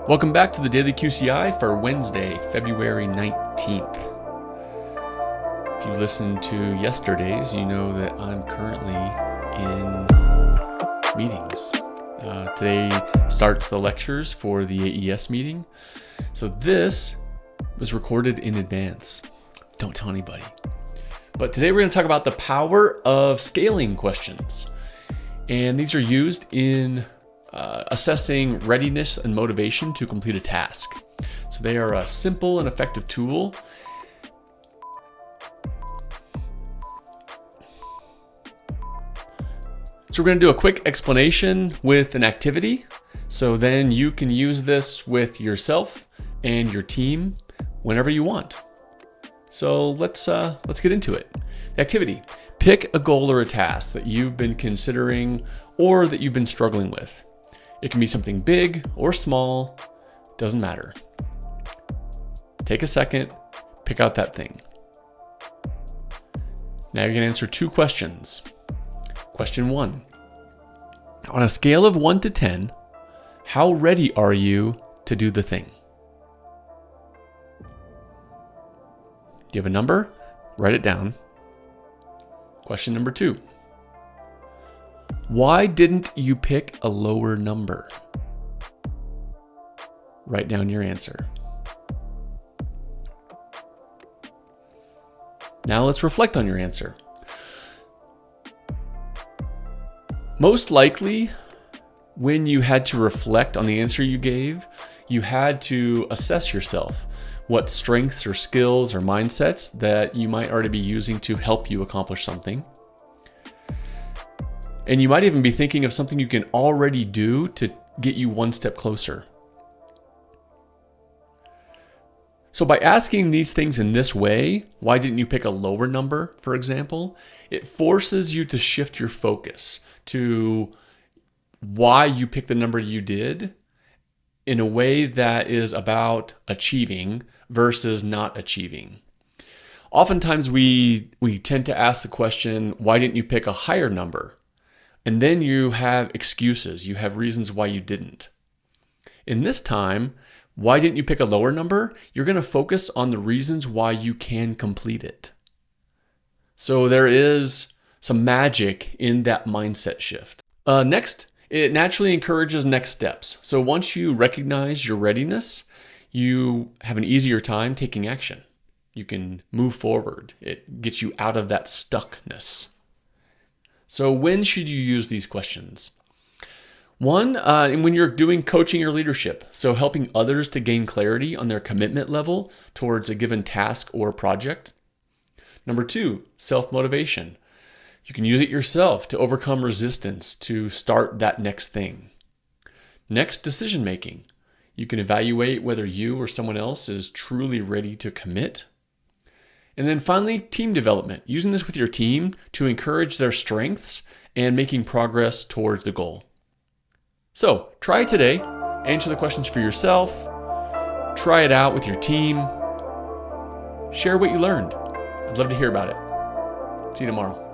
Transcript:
Welcome back to the Daily QCI for Wednesday, February 19th. If you listened to yesterday's, you know that I'm currently in meetings. Today starts the lectures for the AES meeting. So this was recorded in advance. Don't tell anybody. But today we're going to talk about the power of scaling questions. And these are used in assessing readiness and motivation to complete a task. So they are a simple and effective tool. So we're going to do a quick explanation with an activity. So then you can use this with yourself and your team whenever you want. So let's get into it. The activity: pick a goal or a task that you've been considering or that you've been struggling with. It can be something big or small, doesn't matter. Take a second, pick out that thing. Now you're going to answer two questions. Question 1. On a scale of 1 to 10, how ready are you to do the thing? Do you have a number? Write it down. Question number 2. Why didn't you pick a lower number? Write down your answer. Now let's reflect on your answer. Most likely, when you had to reflect on the answer you gave, you had to assess yourself, what strengths or skills or mindsets that you might already be using to help you accomplish something. And you might even be thinking of something you can already do to get you one step closer. So by asking these things in this way, why didn't you pick a lower number, for example, it forces you to shift your focus to why you picked the number you did in a way that is about achieving versus not achieving. Oftentimes we tend to ask the question, why didn't you pick a higher number? And then you have excuses, you have reasons why you didn't. In this time, why didn't you pick a lower number? You're going to focus on the reasons why you can complete it. So there is some magic in that mindset shift. Next, it naturally encourages next steps. So once you recognize your readiness, you have an easier time taking action. You can move forward. It gets you out of that stuckness. So when should you use these questions? One, when you're doing coaching or leadership, so helping others to gain clarity on their commitment level towards a given task or project. Number 2, self-motivation. You can use it yourself to overcome resistance to start that next thing. Next, decision-making. You can evaluate whether you or someone else is truly ready to commit. And then finally, team development, using this with your team to encourage their strengths and making progress towards the goal. So try it today, answer the questions for yourself, try it out with your team, share what you learned. I'd love to hear about it. See you tomorrow.